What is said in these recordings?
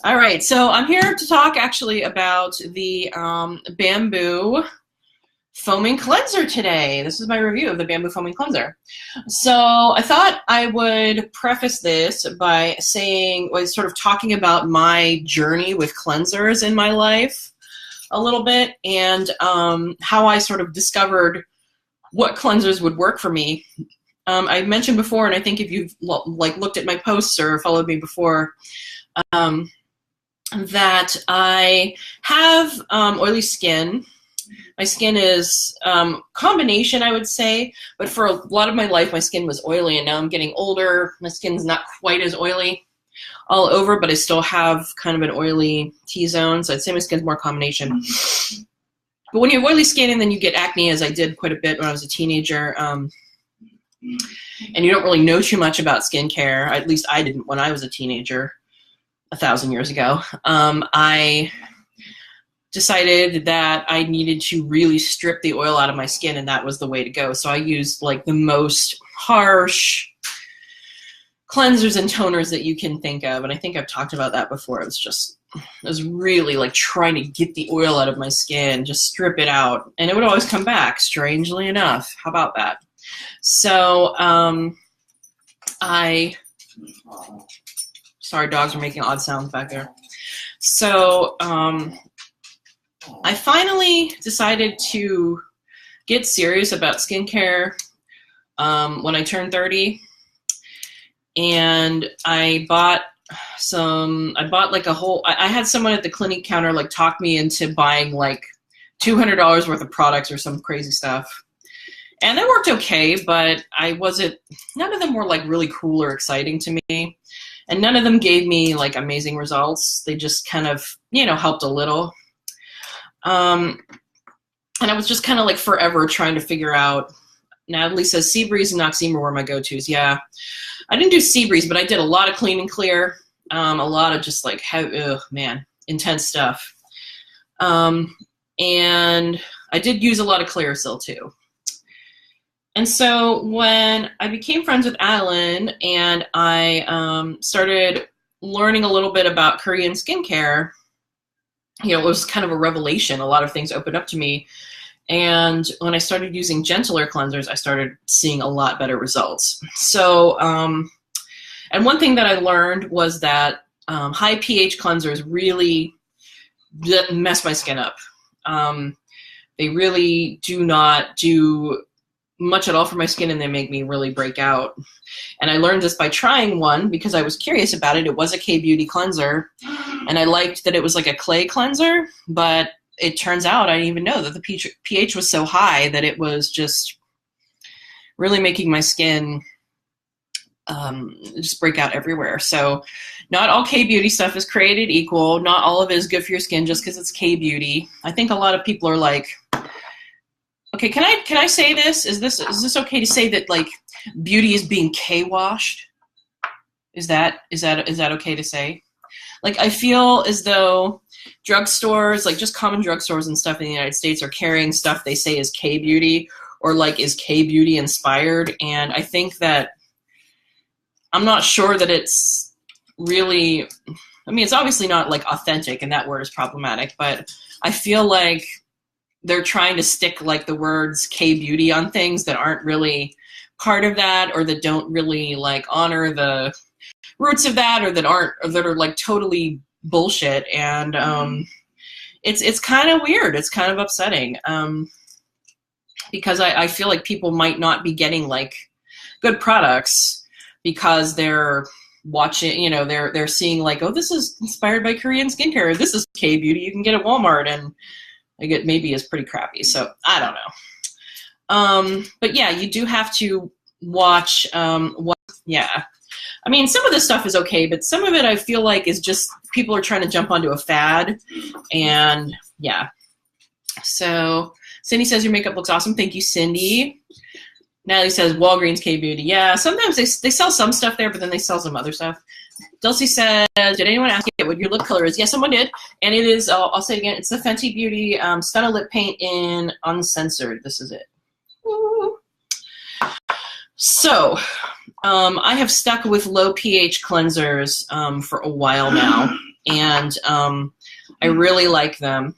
All right, so I'm here to talk actually about the bamboo foaming cleanser today. This is my review of the bamboo foaming cleanser. So I thought I would preface this by saying, was sort of talking about my journey with cleansers in my life a little bit, and how I sort of discovered what cleansers would work for me. I mentioned before, and I think if you've looked at my posts or followed me before, that I have oily skin. My skin is combination, I would say, but for a lot of my life, my skin was oily, and now I'm getting older. My skin's not quite as oily all over, but I still have kind of an oily T-zone, so I'd say my skin's more combination. But when you have oily skin and then you get acne, as I did quite a bit when I was a teenager, and you don't really know too much about skincare, at least I didn't when I was a teenager 1,000 years ago, I decided that I needed to really strip the oil out of my skin, and that was the way to go. So I used like the most harsh cleansers and toners that you can think of, and I think I've talked about that before. It was really like trying to get the oil out of my skin, just strip it out, and it would always come back, strangely enough. How about that? So sorry, dogs are making odd sounds back there. So I finally decided to get serious about skincare when I turned 30, and I bought like a whole, I had someone at the clinic counter like talk me into buying like $200 worth of products or some crazy stuff. And that worked okay, but none of them were like really cool or exciting to me. And none of them gave me like amazing results. They just kind of, helped a little. And I was just kind of like forever trying to figure out. Natalie says Seabreeze and Noxzema were my go-tos. Yeah, I didn't do Seabreeze, but I did a lot of clean and clear. A lot of just like, intense stuff. And I did use a lot of Clearasil too. And so when I became friends with Alan and I started learning a little bit about Korean skincare, it was kind of a revelation. A lot of things opened up to me. And when I started using gentler cleansers, I started seeing a lot better results. So, and one thing that I learned was that high pH cleansers really mess my skin up. They really do not do much at all for my skin, and they make me really break out. And I learned this by trying one because I was curious about it. It was a K-Beauty cleanser, and I liked that it was like a clay cleanser, but it turns out I didn't even know that the pH was so high that it was just really making my skin just break out everywhere. So not all K-Beauty stuff is created equal. Not all of it is good for your skin just because it's K-Beauty. I think a lot of people are like, okay, can I say this? Is this okay to say that like beauty is being K-washed? Is that okay to say? Like, I feel as though drugstores, like just common drugstores and stuff in the United States, are carrying stuff they say is K-Beauty or like is K-Beauty inspired, and I think that I'm not sure that it's really, it's obviously not like authentic, and that word is problematic, but I feel like they're trying to stick like the words K-Beauty on things that aren't really part of that, or that don't really like honor the roots of that, or that are like totally bullshit. And it's kind of weird. It's kind of upsetting because I feel like people might not be getting like good products because they're watching, they're seeing like, oh, this is inspired by Korean skincare. This is K-Beauty you can get at Walmart, and like it maybe is pretty crappy. So I don't know. But yeah, you do have to watch yeah. Some of this stuff is okay, but some of it I feel like is just people are trying to jump onto a fad, and yeah. So Cindy says your makeup looks awesome. Thank you, Cindy. Natalie says Walgreens K-Beauty. Yeah, sometimes they sell some stuff there, but then they sell some other stuff. Dulcie says, did anyone ask you what your lip color is? Yes, someone did. And it is, I'll say it again, it's the Fenty Beauty Stunna Lip Paint in Uncensored. This is it. Woo. So, I have stuck with low pH cleansers for a while now. and I really like them,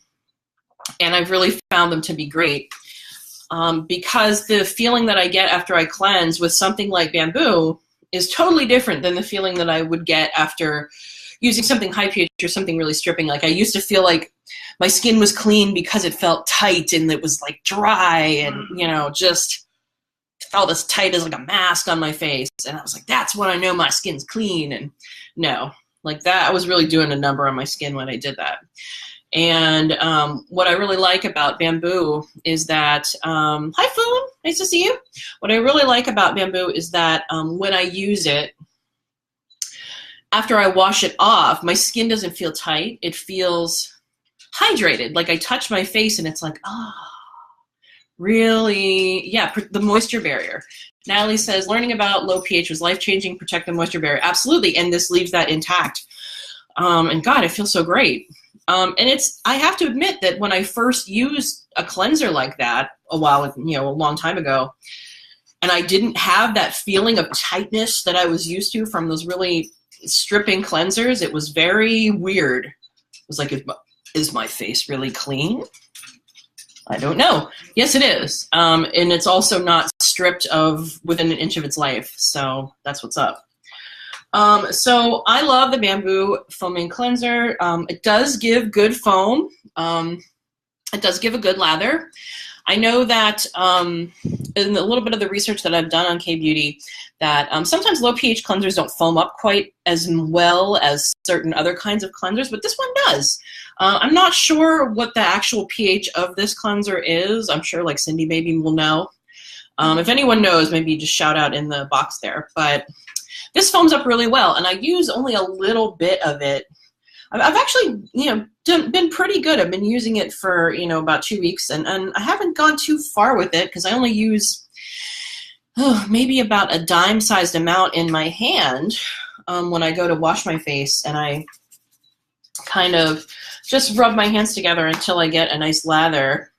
and I've really found them to be great because the feeling that I get after I cleanse with something like bamboo is totally different than the feeling that I would get after using something high pH or something really stripping. Like I used to feel like my skin was clean because it felt tight and it was like dry and, you know, just felt as tight as like a mask on my face. And I was like, that's when I know my skin's clean. And no, like that, I was really doing a number on my skin when I did that. And what I really like about bamboo is that, hi Foon, nice to see you. What I really like about bamboo is that when I use it, after I wash it off, my skin doesn't feel tight. It feels hydrated. Like I touch my face and it's like, oh, really? Yeah, the moisture barrier. Natalie says, learning about low pH was life-changing, protect the moisture barrier. Absolutely, and this leaves that intact. And God, it feels so great. And I have to admit that when I first used a cleanser like that a long time ago, and I didn't have that feeling of tightness that I was used to from those really stripping cleansers, it was very weird. It was like, is my face really clean? I don't know. Yes, it is. And it's also not stripped of within an inch of its life. So that's what's up. So I love the bamboo foaming cleanser. It does give good foam. It does give a good lather. I know that in a little bit of the research that I've done on K-Beauty, that sometimes low pH cleansers don't foam up quite as well as certain other kinds of cleansers, but this one does. I'm not sure what the actual pH of this cleanser is. I'm sure like Cindy maybe will know. If anyone knows, maybe just shout out in the box there. But this foams up really well, and I use only a little bit of it. I've actually, been pretty good. I've been using it for, about 2 weeks, and I haven't gone too far with it because I only use maybe about a dime-sized amount in my hand when I go to wash my face, and I kind of just rub my hands together until I get a nice lather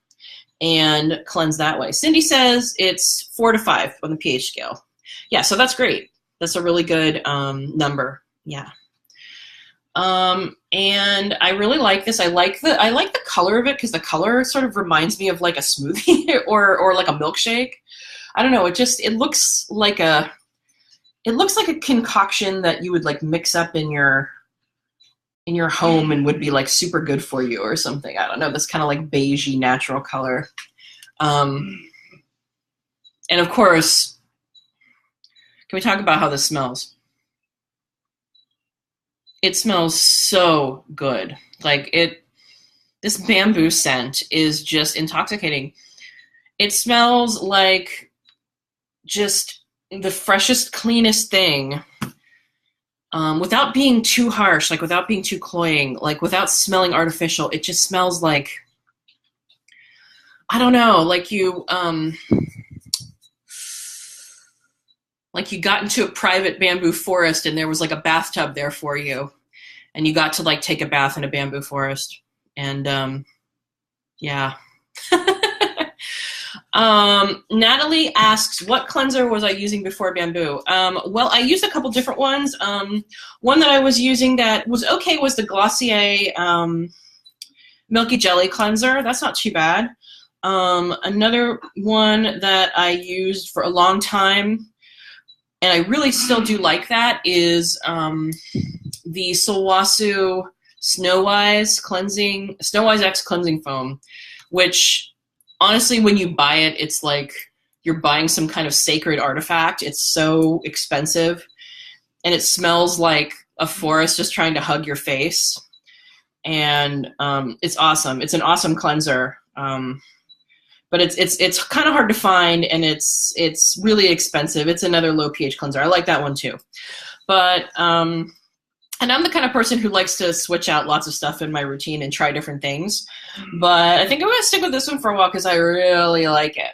and cleanse that way. Cindy says it's 4 to 5 on the pH scale. Yeah, so that's great. That's a really good number. Yeah. And I really like this. I like the color of it because the color sort of reminds me of like a smoothie or like a milkshake. I don't know. It looks like a concoction that you would like mix up in your home and would be like super good for you or something. I don't know. This kind of like beigey natural color. And of course, can we talk about how this smells? It smells so good. Like this bamboo scent is just intoxicating. It smells like just the freshest, cleanest thing without being too harsh, like without being too cloying, like without smelling artificial. It just smells like, I don't know, like you got into a private bamboo forest and there was like a bathtub there for you and you got to like take a bath in a bamboo forest. And yeah. Natalie asks, what cleanser was I using before bamboo? Well, I used a couple different ones. One that I was using that was okay was the Glossier Milky Jelly cleanser. That's not too bad. Another one that I used for a long time, and I really still do like that, is the Sulwhasoo Snowwise X cleansing foam, which honestly, when you buy it, it's like you're buying some kind of sacred artifact. It's so expensive, and it smells like a forest just trying to hug your face. And it's awesome. It's an awesome cleanser. But it's kind of hard to find, and it's really expensive. It's another low pH cleanser. I like that one too. But and I'm the kind of person who likes to switch out lots of stuff in my routine and try different things. But I think I'm going to stick with this one for a while because I really like it.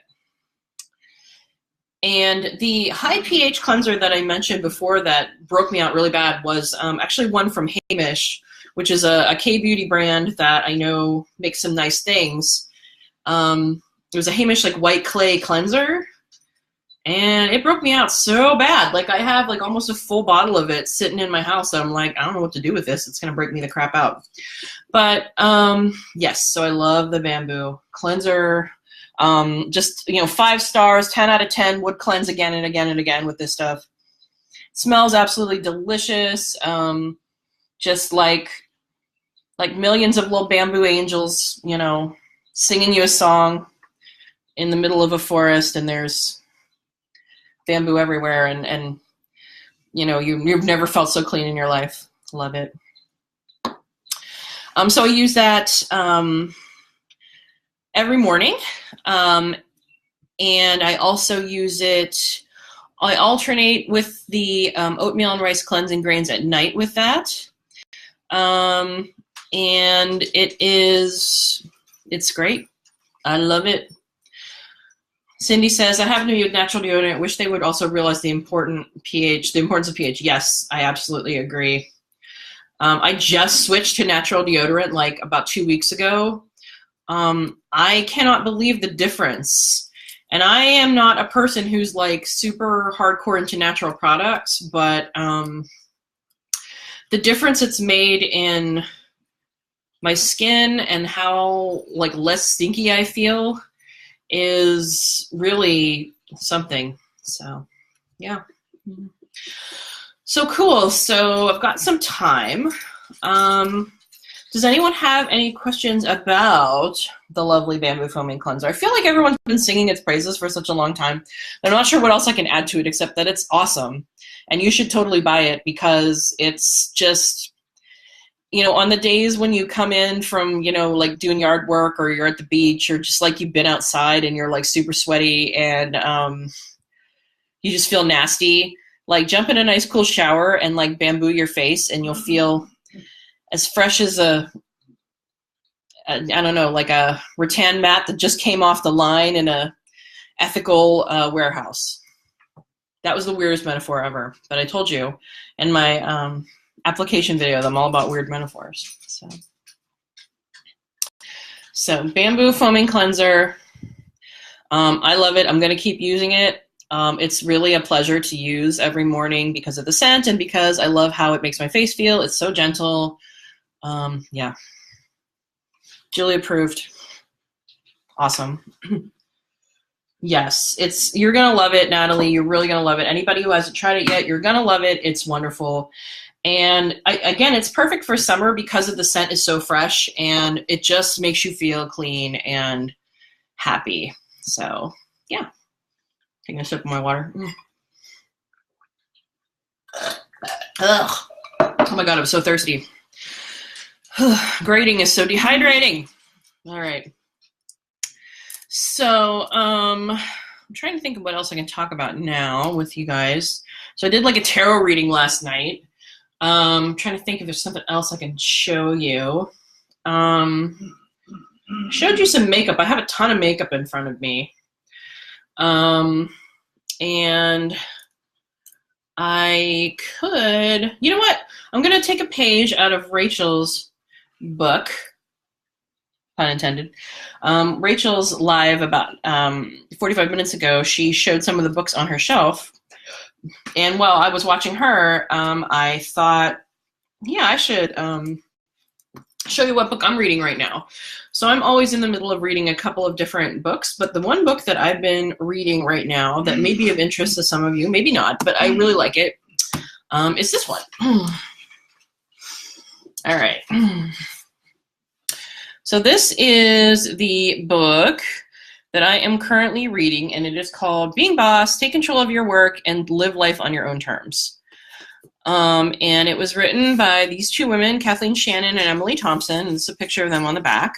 And the high pH cleanser that I mentioned before that broke me out really bad was actually one from Hamish, which is a K-Beauty brand that I know makes some nice things. It was a Hamish like white clay cleanser, and it broke me out so bad. Like I have like almost a full bottle of it sitting in my house that I'm like, I don't know what to do with this. It's going to break me the crap out. But yes, so I love the bamboo cleanser. Just, 5 stars, 10 out of 10, would cleanse again and again and again with this stuff. It smells absolutely delicious. Just like millions of little bamboo angels, singing you a song in the middle of a forest, and there's bamboo everywhere, and you've never felt so clean in your life. Love it. So I use that every morning, and I also use it. I alternate with the oatmeal and rice cleansing grains at night with that, and it's great. I love it. Cindy says, I happen to be with natural deodorant. Wish they would also realize the importance of pH. Yes, I absolutely agree. I just switched to natural deodorant like about 2 weeks ago. I cannot believe the difference. And I am not a person who's like super hardcore into natural products, but the difference it's made in my skin and how like less stinky I feel is really something. So yeah. So cool. So I've got some time. Does anyone have any questions about the lovely bamboo foaming cleanser? I feel like everyone's been singing its praises for such a long time. I'm not sure what else I can add to it except that it's awesome. And you should totally buy it because it's just, on the days when you come in from, like doing yard work or you're at the beach or just like you've been outside and you're like super sweaty and you just feel nasty, like jump in a nice cool shower and like bamboo your face and you'll feel as fresh as I don't know, like a rattan mat that just came off the line in a ethical warehouse. That was the weirdest metaphor ever, but I told you in my application video that I'm all about weird metaphors. So bamboo foaming cleanser. I love it. I'm going to keep using it. It's really a pleasure to use every morning because of the scent and because I love how it makes my face feel. It's so gentle. Yeah. Julie approved. Awesome. Yes, you're going to love it, Natalie. You're really going to love it. Anybody who hasn't tried it yet, you're going to love it. It's wonderful. And again, it's perfect for summer because of the scent is so fresh and it just makes you feel clean and happy. So yeah, taking a sip of my water. Ugh. Oh my God, I'm so thirsty. Grading is so dehydrating. All right. So I'm trying to think of what else I can talk about now with you guys. So I did like a tarot reading last night. I'm trying to think if there's something else I can show you. Showed you some makeup. I have a ton of makeup in front of me. And I could, you know what? I'm going to take a page out of Rachel's book, pun intended. Rachel's live about 45 minutes ago. She showed some of the books on her shelf. And while I was watching her, I thought, yeah, I should show you what book I'm reading right now. So I'm always in the middle of reading a couple of different books, but the one book that I've been reading right now that may be of interest to some of you, maybe not, but I really like it, is this one. All right. So this is the book that I am currently reading, and it is called Being Boss, Take Control of Your Work, and Live Life on Your Own Terms. And it was written by these two women, Kathleen Shannon and Emily Thompson, and it's a picture of them on the back.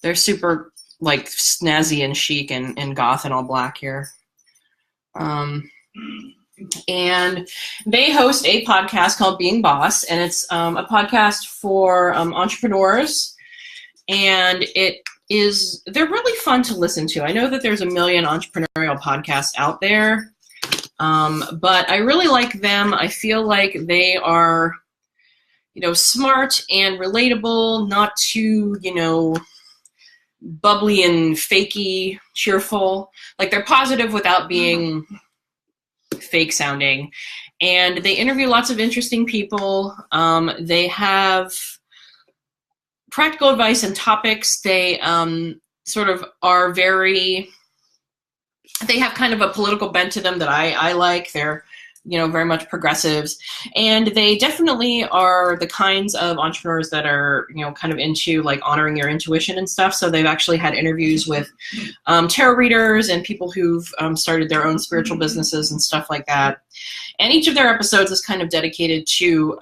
They're super, like, snazzy and chic and goth and all black here. And they host a podcast called Being Boss, and it's a podcast for entrepreneurs, and they're really fun to listen to. I know that there's a million entrepreneurial podcasts out there, but I really like them. I feel like they are, smart and relatable, not too, bubbly and fakey, cheerful. Like they're positive without being fake sounding. And they interview lots of interesting people. They have practical advice and topics. They sort of are very, they have kind of a political bent to them that I like. They're, you know, very much progressives. And they definitely are the kinds of entrepreneurs that are, you know, kind of into like honoring your intuition and stuff. So they've actually had interviews with tarot readers and people who've started their own spiritual businesses and stuff like that. And each of their episodes is kind of dedicated to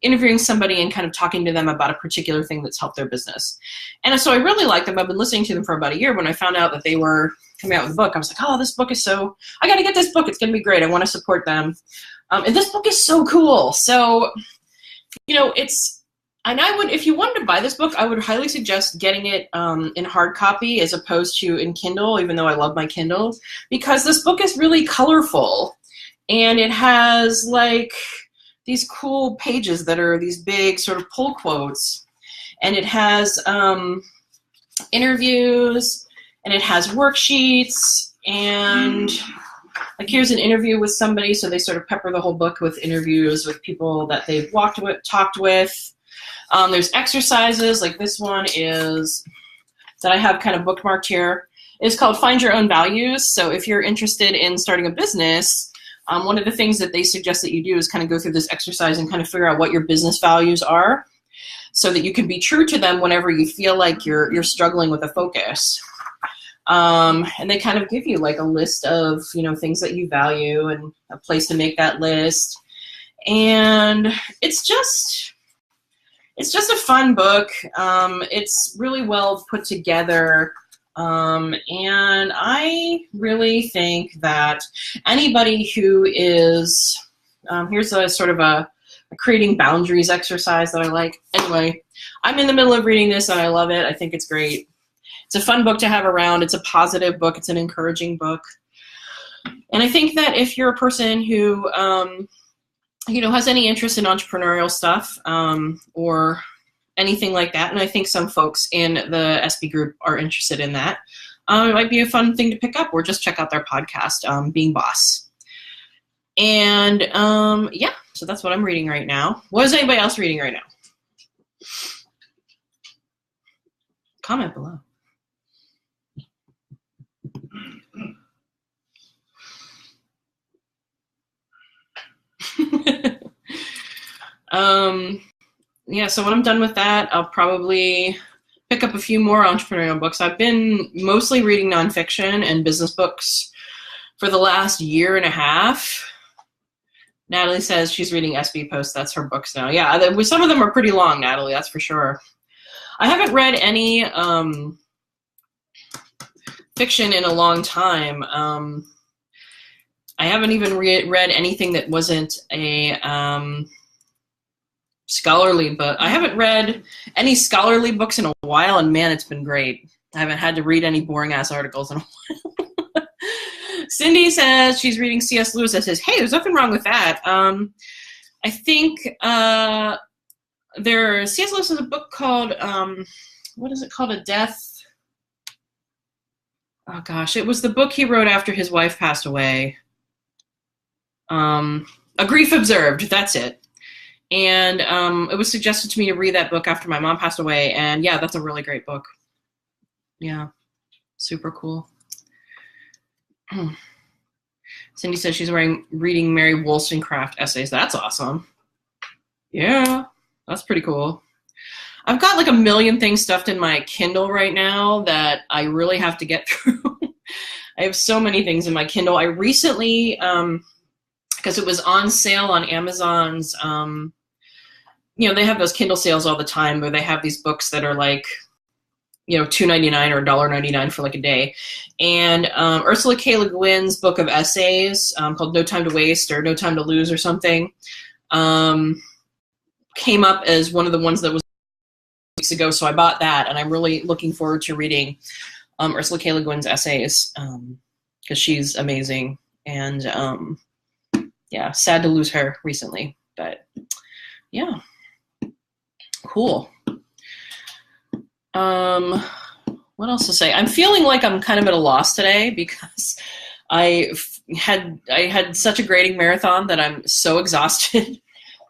interviewing somebody and kind of talking to them about a particular thing that's helped their business. And so I really like them. I've been listening to them for about a year. When I found out that they were coming out with a book, I was like, oh, this book is so, I got to get this book. It's going to be great. I want to support them. And this book is so cool. So, you know, it's, and I would, if you wanted to buy this book, I would highly suggest getting it in hard copy as opposed to in Kindle, even though I love my Kindle, because this book is really colorful. And it has like these cool pages that are these big sort of pull quotes. And it has interviews, and it has worksheets, and like here's an interview with somebody. So they sort of pepper the whole book with interviews with people that they've talked with. There's exercises, like this one is, that I have kind of bookmarked here, is called Find Your Own Values. So if you're interested in starting a business, one of the things that they suggest that you do is kind of go through this exercise and kind of figure out what your business values are so that you can be true to them whenever you feel like you're struggling with a focus. And they kind of give you like a list of, you know, things that you value and a place to make that list. And it's just a fun book. It's really well put together. And I really think that anybody who is, here's a sort of a creating boundaries exercise that I like. Anyway, I'm in the middle of reading this and I love it. I think it's great. It's a fun book to have around. It's a positive book. It's an encouraging book. And I think that if you're a person who, you know, has any interest in entrepreneurial stuff or anything like that, and I think some folks in the SB group are interested in that, it might be a fun thing to pick up, or just check out their podcast, Being Boss. And yeah, so that's what I'm reading right now. What is anybody else reading right now? Comment below. Yeah, so when I'm done with that, I'll probably pick up a few more entrepreneurial books. I've been mostly reading nonfiction and business books for the last year and a half. Natalie says she's reading SB Post. That's her books now. Yeah, some of them are pretty long, Natalie, that's for sure. I haven't read any fiction in a long time. I haven't even read anything that wasn't a scholarly book. I haven't read any scholarly books in a while, and man, it's been great. I haven't had to read any boring-ass articles in a while. Cindy says she's reading C.S. Lewis. I says, hey, there's nothing wrong with that. I think C.S. Lewis has a book called, what is it called? A Death. Oh, gosh. It was the book he wrote after his wife passed away. A Grief Observed. That's it. And it was suggested to me to read that book after my mom passed away. And yeah, that's a really great book. Yeah, super cool. Cindy says she's reading Mary Wollstonecraft essays. That's awesome. Yeah, that's pretty cool. I've got like a million things stuffed in my Kindle right now that I really have to get through. I have so many things in my Kindle. I recently, because it was on sale on Amazon's, you know, they have those Kindle sales all the time where they have these books that are like, you know, $2.99 or $1.99 for like a day. And Ursula K. Le Guin's book of essays called No Time to Waste or No Time to Lose or something came up as one of the ones that was weeks ago. So I bought that, and I'm really looking forward to reading Ursula K. Le Guin's essays because she's amazing. And yeah, sad to lose her recently, but yeah. Cool. What what else to say? I'm feeling like I'm kind of at a loss today because I had such a grading marathon that I'm so exhausted,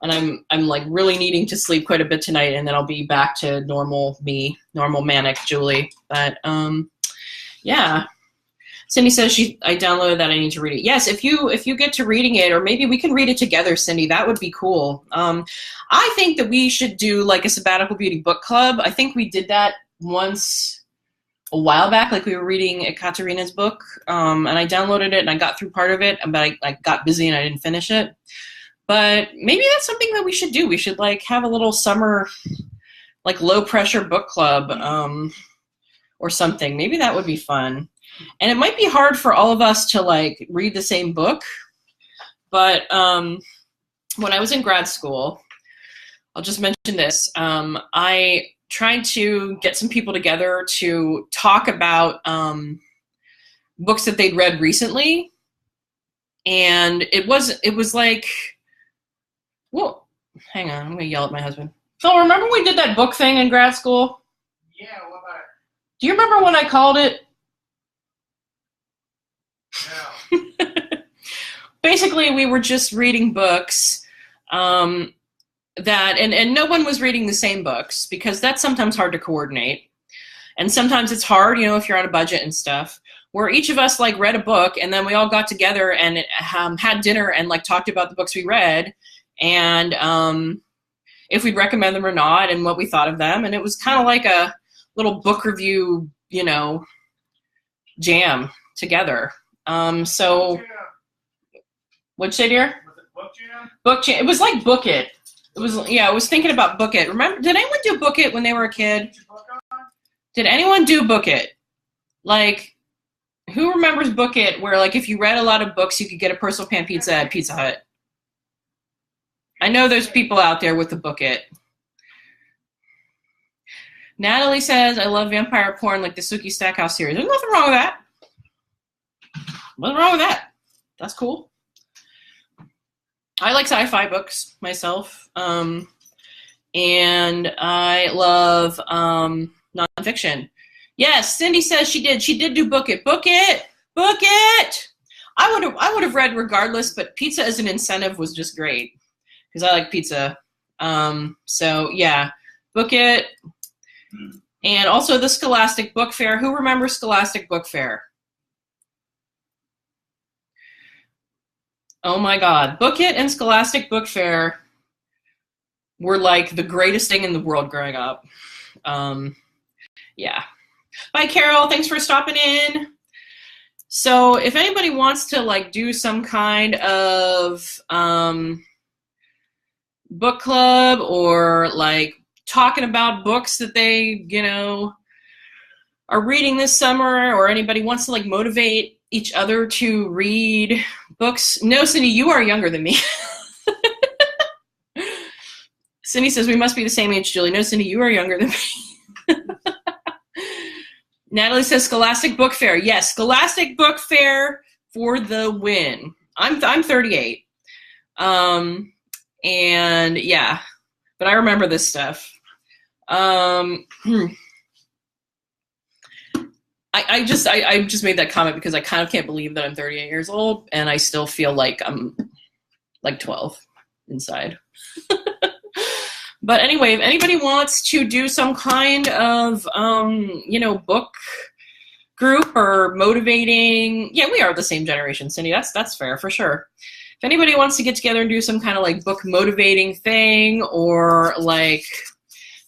and I'm like really needing to sleep quite a bit tonight, and then I'll be back to normal me, normal manic Julie. But yeah. Cindy says I downloaded that. I need to read it. Yes, if you get to reading it, or maybe we can read it together, Cindy. That would be cool. I think that we should do like a Sabbatical Beauty book club. I think we did that once a while back. Like we were reading Ekaterina's book, and I downloaded it and I got through part of it, but I got busy and I didn't finish it. But maybe that's something that we should do. We should like have a little summer, like low pressure book club, or something. Maybe that would be fun. And it might be hard for all of us to like read the same book, but when I was in grad school, I'll just mention this. I tried to get some people together to talk about books that they'd read recently, and it was like, whoa, hang on, I'm gonna yell at my husband. So remember we did that book thing in grad school? Yeah, what about it? Do you remember what I called it? No. Basically, we were just reading books that, and no one was reading the same books, because that's sometimes hard to coordinate. And sometimes it's hard, you know, if you're on a budget and stuff, where each of us like read a book and then we all got together and had dinner and like talked about the books we read, and if we'd recommend them or not and what we thought of them. And it was kind of like a little book review, you know, jam together. So what'd you say, dear? Was it Book Jam? Book Jam. It was like Book It. It was, yeah, I was thinking about Book It. Remember, did anyone do Book It when they were a kid? Did anyone do Book It? Like, who remembers Book It, where like if you read a lot of books, you could get a personal pan pizza at Pizza Hut? I know there's people out there with the Book It. Natalie says, I love vampire porn like the Suki Stackhouse series. There's nothing wrong with that. Nothing wrong with that. That's cool. I like sci-fi books myself. And I love nonfiction. Yes, Cindy says she did. She did do Book It. Book It. Book It. I would have read regardless, but pizza as an incentive was just great because I like pizza. So yeah, Book It. And also the Scholastic Book Fair. Who remembers Scholastic Book Fair? Oh my God. Book It and Scholastic Book Fair were like the greatest thing in the world growing up. Yeah. Bye, Carol. Thanks for stopping in. So if anybody wants to like do some kind of book club, or like talking about books that they, you know, are reading this summer, or anybody wants to like motivate each other to read books. No, Cindy, you are younger than me. Cindy says, we must be the same age, Julie. No, Cindy, you are younger than me. Natalie says Scholastic Book Fair. Yes, Scholastic Book Fair for the win. I'm 38. And yeah, but I remember this stuff. I just made that comment because I kind of can't believe that I'm 38 years old and I still feel like I'm like 12 inside. But anyway, if anybody wants to do some kind of, you know, book group or motivating, yeah, we are the same generation, Cindy. That's fair for sure. If anybody wants to get together and do some kind of like book motivating thing, or like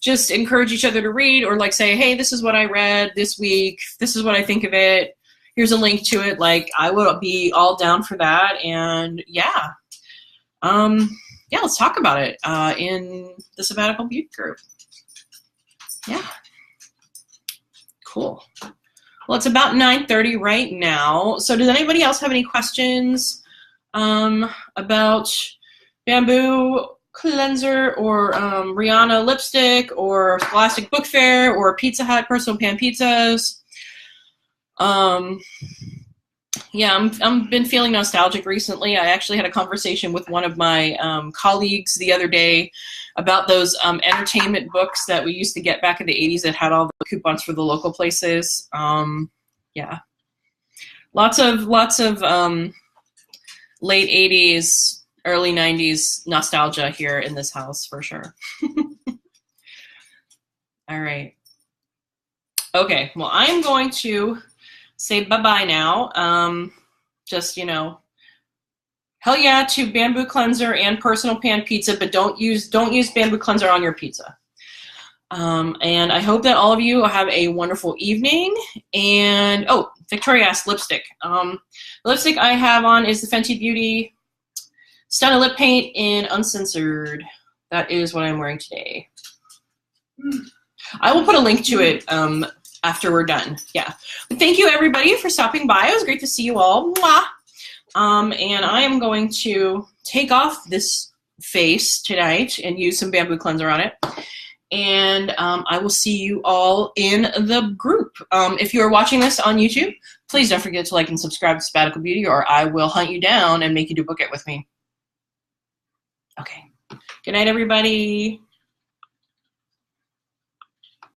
just encourage each other to read, or like say, hey, this is what I read this week. This is what I think of it. Here's a link to it. Like, I would be all down for that. And yeah. Yeah, let's talk about it in the Sabbatical Beauty group. Yeah. Cool. Well, it's about 9:30 right now. So does anybody else have any questions about Bamboo Cleanser, or Rihanna Lipstick, or Scholastic Book Fair, or Pizza Hut Personal Pan Pizzas? Yeah, I'm been feeling nostalgic recently. I actually had a conversation with one of my colleagues the other day about those entertainment books that we used to get back in the 80s that had all the coupons for the local places. Yeah, lots of late 80s, early 90s nostalgia here in this house for sure. All right. Okay, well, I'm going to say bye-bye now. Just, you know, hell yeah to bamboo cleanser and personal pan pizza, but don't use bamboo cleanser on your pizza. And I hope that all of you have a wonderful evening. And, oh, Victoria asked lipstick. The lipstick I have on is the Fenty Beauty Stunna Lip Paint in Uncensored. That is what I'm wearing today. I will put a link to it after we're done. Yeah. But thank you, everybody, for stopping by. It was great to see you all. Mwah. And I am going to take off this face tonight and use some bamboo cleanser on it. And I will see you all in the group. If you are watching this on YouTube, please don't forget to like and subscribe to Sabbatical Beauty, or I will hunt you down and make you do book it with me. Okay. Good night, everybody.